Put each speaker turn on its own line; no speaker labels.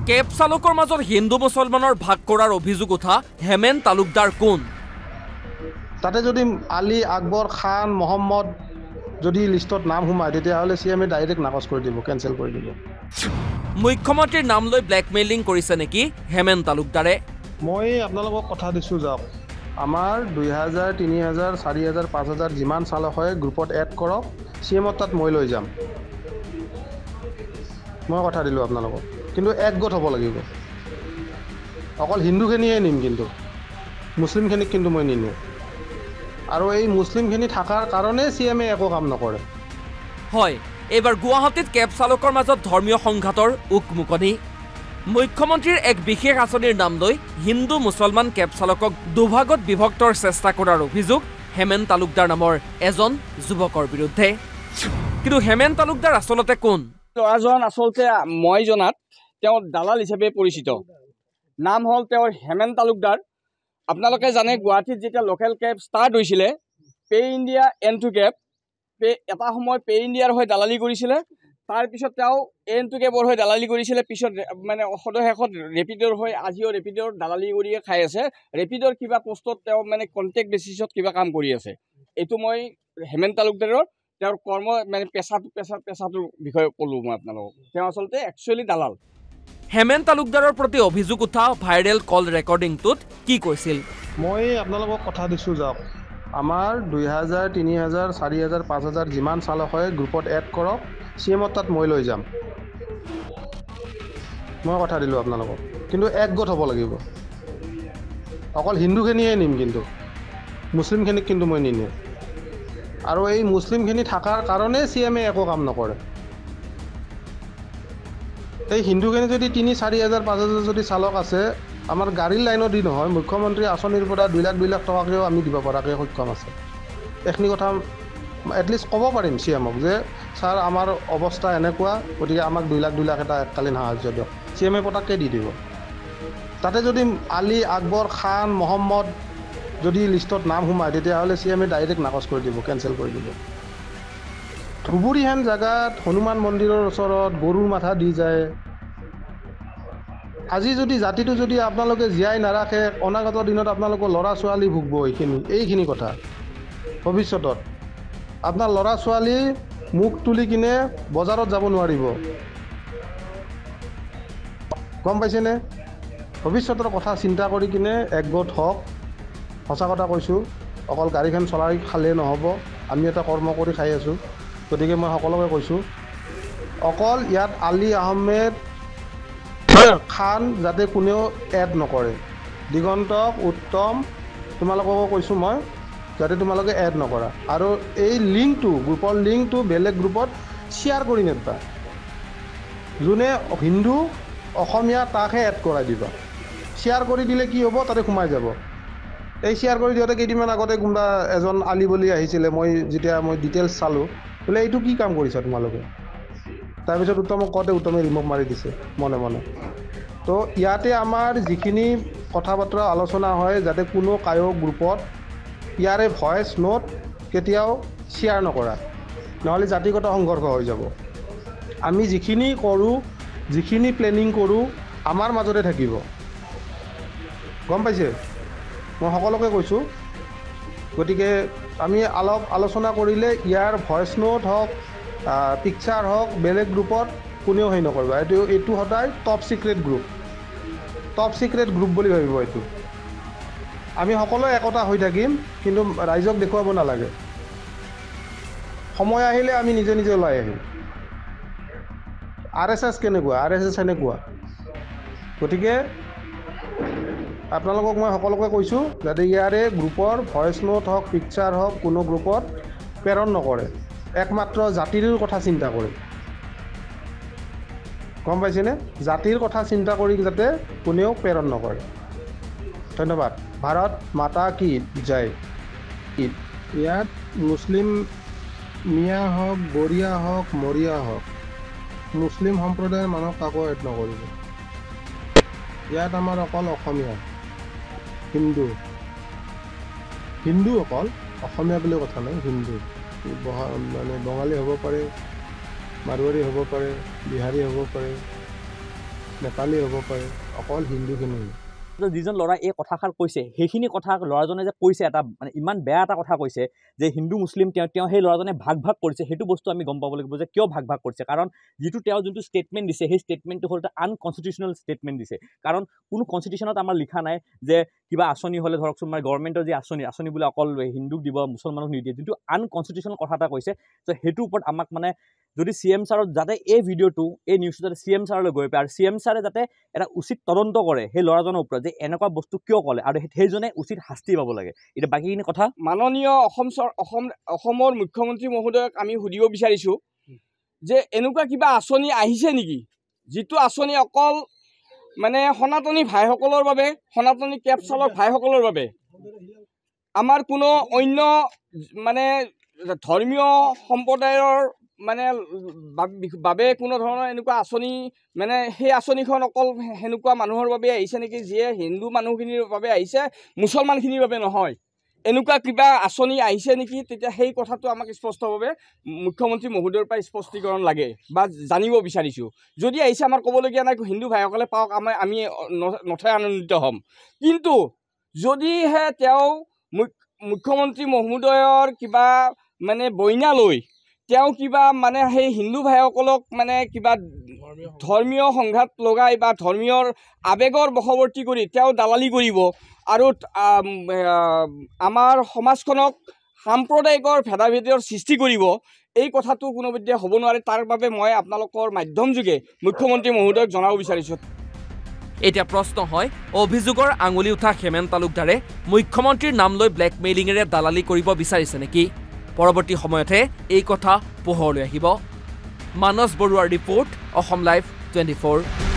Cab চালকৰ মাজত হিন্দু মুছলমানৰ ভাগ কৰাৰ অভিযোগ উঠা হেমেন তালুকদাৰ কোন?
তাতে যদি আলী, আকবৰ, খান, মহম্মদ যদি লিষ্টত নাম সোমায় তেতিয়াহ'লে CMে ডাইৰেক্ট নাকচ কৰি দিব, কেঞ্চেল কৰি দিব।
মুখ্যমন্ত্ৰীৰ নাম লৈ ব্লেকমেইলিং কৰিছে নেকি হেমেন তালুকদাৰে?
মই আপোনালোকক কথা দিছোঁ, যাওক আমাৰ 2000, 3000, 4000, 5000 যিমান চালক হয় গ্ৰুপত এড কৰক, CMৰ তাত মই লৈ যাম। মই কথা দিলোঁ আপোনালোকক, কিন্তু একগোট হ'ব লাগিব। অকল হিন্দুখিনিয়ে নিম, কিন্তু মুছলিমখিনিক কিন্তু মই নিনিওঁ। আৰু এই মুছলিমখিনি থকাৰ কাৰণে CMে একো কাম নকৰে।
হয়, এইবাৰ গুৱাহাটীত কেব চালকৰ মাজত ধৰ্মীয় সংঘাতৰ উকমুকনি। মুখ্যমন্ত্ৰীৰ এক বিশেষ আঁচনিৰ নাম লৈ হিন্দু মুছলমান কেব চালকক দুভাগত বিভক্তৰ চেষ্টা কৰাৰ অভিযোগ হেমেন তালুকদাৰ নামৰ এজন যুৱকৰ বিৰুদ্ধে। কিন্তু হেমেন তালুকদাৰ আচলতে কোন?
ল'ৰাজন আচলতে মই জনাত তেওঁ দালাল হিচাপে পৰিচিত। নাম হ'ল তেওঁৰ হেমেন তালুকদাৰ। আপোনালোকে জানে গুৱাহাটীত যেতিয়া লোকেল কেব ষ্টাৰ্ট হৈছিলে, পে ইণ্ডিয়া N2 কেব, এটা সময় পে ইণ্ডিয়াৰ হৈ দালালি কৰিছিলে। তাৰপিছত তেওঁ N2 কেবৰ হৈ দালালি কৰিছিলে। পিছত মানে শেষত ৰেপিডৰ হৈ আজিও ৰেপিডৰ দালালি কৰিয়ে খাই আছে। ৰেপিডৰ কিবা পোষ্টত তেওঁ মানে কণ্টেক্ট বেচিছত কিবা কাম কৰি আছে। এইটো মই হেমেন তালুকদাৰৰ তেওঁৰ কৰ্ম মানে পেচাটোৰ বিষয়ে ক'লোঁ মই আপোনালোকক। তেওঁ আচলতে একচুৱেলি দালাল।
হেমেন তালুকদাৰৰ প্ৰতি অভিযোগ উঠা ভাইৰেল কল ৰেকৰ্ডিংটোত কি কৈছিল?
মই আপোনালোকক কথা দিছোঁ, যাওক আমাৰ 2000, 3000, 4000, 5000 যিমান চালক হয় গ্ৰুপত এড কৰক, CMৰ তাত মই লৈ যাম। মই কথা দিলোঁ আপোনালোকক, কিন্তু একগোট হ'ব লাগিব। অকল হিন্দুখিনিয়ে নিম, কিন্তু মুছলিমখিনিক কিন্তু মই নিনিওঁ। আৰু এই মুছলিমখিনি থকাৰ কাৰণে CMে একো কাম নকৰে। এই হিন্দুখিনি যদি 3,000, 4,000, 5,000 যদি চালক আছে, আমাৰ গাড়ীৰ লাইনৰ দি নহয়, মুখ্যমন্ত্ৰী আঁচনিৰ পৰা 2 লাখ 2 লাখ টকাকৈও আমি দিব পৰাকৈ সক্ষম আছে। এইখিনি কথা এটলিষ্ট ক'ব পাৰিম CMক যে ছাৰ আমাৰ অৱস্থা এনেকুৱা, গতিকে আমাক 2 লাখ 2 লাখ এটা এককালীন সাহাৰ্য দিয়ক। CMে পটাককৈ দি দিব। তাতে যদি আলী, আকবৰ, খান, মহম্মদ যদি লিষ্টত নাম সোমায় তেতিয়াহ'লে CMে ডাইৰেক্ট নাকচ কৰি দিব, কেঞ্চেল কৰি দিব। ধুবুৰীহেন জেগাত হনুমান মন্দিৰৰ ওচৰত গৰুৰ মাথা দি যায়। আজি যদি জাতিটো যদি আপোনালোকে জীয়াই নাৰাখে, অনাগত দিনত আপোনালোকৰ ল'ৰা ছোৱালী ভুগব এইখিনি কথা। ভৱিষ্যতত আপোনাৰ ল'ৰা ছোৱালী মুখ তুলি কিনে বজাৰত যাব নোৱাৰিব, গম পাইছেনে? ভৱিষ্যতৰ কথা চিন্তা কৰি কিনে একগোট হওক। সঁচা কথা কৈছোঁ, অকল গাড়ীখন চলাই খালেই নহ'ব, আমি এটা কৰ্ম কৰি খাই আছোঁ। গতিকে মই সকলোকে কৈছোঁ, অকল ইয়াত আলী আহমেদ খান যাতে কোনেও এড নকৰে। দিগন্তক, উত্তম, তোমালোককো কৈছোঁ মই, যাতে তোমালোকে এড নকৰা। আৰু এই লিংকটো, গ্ৰুপৰ লিংকটো বেলেগ গ্ৰুপত শ্বেয়াৰ কৰি নেবা। যোনে হিন্দু অসমীয়া তাকহে এড কৰাই দিবা। শ্বেয়াৰ কৰি দিলে কি হ'ব, তাতে সোমাই যাব। এই শ্বেয়াৰ কৰি দিওঁতে কেইদিনমান আগতে কোনোবা এজন আলী বুলি আহিছিলে, যেতিয়া মই ডিটেইলছ চালোঁ, বোলে এইটো কি কাম কৰিছা তোমালোকে? তাৰপিছত উত্তমক কওঁতে উত্তমে ৰিমুভ মাৰি দিছে মনে মনে। তো ইয়াতে আমাৰ যিখিনি কথা বতৰা আলোচনা হয়, যাতে কোনো কায়ো গ্ৰুপত ইয়াৰে ভইচ নোট কেতিয়াও শ্বেয়াৰ নকৰা, নহ'লে জাতিগত সংঘৰ্ষ হৈ যাব। আমি যিখিনি কৰোঁ, যিখিনি প্লেনিং কৰোঁ, আমাৰ মাজতে থাকিব, গম পাইছে? মই সকলোকে কৈছোঁ। গতিকে আমি অলপ আলোচনা কৰিলে ইয়াৰ ভইচ নোট হওক, পিকচাৰ হওক, বেলেগ গ্ৰুপত কোনেও হেৰি নকৰিব। এইটো সদায় টপ চিক্ৰেট গ্ৰুপ বুলি ভাবিব। এইটো আমি সকলোৱে একতা হৈ থাকিম, কিন্তু ৰাইজক দেখুৱাব নালাগে। সময় আহিলে আমি নিজে নিজে ওলাই আহিম। RSS কেনেকুৱা, RSS এনেকুৱা। গতিকে আপোনালোকক মই সকলোকে কৈছোঁ, যাতে ইয়াৰে গ্ৰুপৰ ভইচ নোট হওক, পিকচাৰ হওক, কোনো গ্ৰুপত প্ৰেৰণ নকৰে। একমাত্ৰ জাতিৰ কথা চিন্তা কৰে, গম পাইছেনে? জাতিৰ কথা চিন্তা কৰি যাতে কোনেও প্ৰেৰণ নকৰে। ধন্যবাদ। ভাৰত মাতা কি জয়। ইয়াত মুছলিম মিয়া হওক, বৰিয়া হওক, মৰিয়া হওক, মুছলিম সম্প্ৰদায়ৰ মানুহ কাকো এড নকৰিব। ইয়াত আমাৰ অকল অসমীয়া, হিন্দু অকল, অসমীয়া বুলি কথা নাই, হিন্দু। মানে বঙালী হ'ব পাৰে, মাৰোৱাৰী হ'ব পাৰে, বিহাৰী হ'ব পাৰে, নেপালী হ'ব পাৰে, অকল হিন্দুখিনি।
যিজন ল'ৰাই এই কথাষাৰ কৈছে সেইখিনি কথা ল'ৰাজনে যে কৈছে এটা মানে ইমান বেয়া এটা কথা কৈছে যে হিন্দু মুছলিম তেওঁ সেই ল'ৰাজনে ভাগ কৰিছে, সেইটো বস্তু আমি গম পাব লাগিব যে কিয় ভাগ কৰিছে। কাৰণ যিটো তেওঁ যোনটো ষ্টেটমেণ্ট দিছে সেই ষ্টেটমেণ্টটো হ'ল এটা আনকনষ্টিটিউচনেল ষ্টেটমেণ্ট দিছে। কাৰণ কোনো কনষ্টিটিউশ্যনত আমাৰ লিখা নাই যে কিবা আঁচনি হ'লে ধৰকচোন মানে গভৰ্ণমেণ্টৰ যি আঁচনি বোলে অকল হিন্দুক দিব মুছলমানক নিদিয়ে, যোনটো আনকনষ্টিটিউচনেল কথা এটা কৈছে। ত' সেইটোৰ ওপৰত আমাক মানে যদি CM ছাৰৰ যাতে এই ভিডিঅ'টো এই নিউজটো যাতে CM ছাৰলৈ গৈ পায় আৰু CM ছাৰে যাতে এটা উচিত তদন্ত কৰে সেই ল'ৰাজনৰ ওপৰত যে এনেকুৱা বস্তু কিয় ক'লে আৰু সেইজনে উচিত শাস্তি পাব লাগে। এতিয়া বাকীখিনি কথা
মাননীয় অসমৰ মুখ্যমন্ত্ৰী মহোদয়ক আমি সুধিব বিচাৰিছোঁ যে এনেকুৱা কিবা আঁচনি আহিছে নেকি যিটো আঁচনি অকল মানে সনাতনী ভাইসকলৰ বাবে, সনাতনী কেব চালক ভাইসকলৰ বাবে, আমাৰ কোনো অন্য মানে ধৰ্মীয় সম্প্ৰদায়ৰ মানে বাবে কোনো ধৰণৰ এনেকুৱা আঁচনি মানে সেই আঁচনিখন অকল সেনেকুৱা মানুহৰ বাবে আহিছে নেকি যিয়ে হিন্দু মানুহখিনিৰ বাবে আহিছে, মুছলমানখিনিৰ বাবে নহয়, এনেকুৱা কিবা আঁচনি আহিছে নেকি? তেতিয়া সেই কথাটো আমাক স্পষ্টভাৱে মুখ্যমন্ত্ৰী মহোদয়ৰ পৰা স্পষ্টীকৰণ লাগে বা জানিব বিচাৰিছোঁ। যদি আহিছে আমাৰ ক'বলগীয়া নাই, হিন্দু ভাইসকলে পাওক, আমি নথৈ আনন্দিত হ'ম। কিন্তু যদিহে তেওঁ মুখ্যমন্ত্ৰী মহোদয়ৰ কিবা মানে বইনা লৈ তেওঁ কিবা মানে সেই হিন্দু ভাইসকলক মানে কিবা ধৰ্মীয় সংঘাত লগাই বা ধৰ্মীয় আৱেগৰ বশৱৰ্তী কৰি তেওঁ দালালি কৰিব আৰু আমাৰ সমাজখনক সাম্প্ৰদায়িকৰ ভেদাভেদৰ সৃষ্টি কৰিব, এই কথাটো কোনোপধ্যে হ'ব নোৱাৰে। তাৰ বাবে মই আপোনালোকৰ মাধ্যম যোগে মুখ্যমন্ত্ৰী মহোদয়ক জনাব বিচাৰিছোঁ।
এতিয়া প্ৰশ্ন হয়, অভিযোগৰ আঙুলি উঠা হেমেন তালুকদাৰে মুখ্যমন্ত্ৰীৰ নাম লৈ ব্লেকমেইলিঙেৰে দালালি কৰিব বিচাৰিছে নেকি? পৰৱৰ্তী সময়তহে এই কথা পোহৰলৈ আহিব। মানস বৰুৱাৰ ৰিপৰ্ট, অসম লাইভ 24।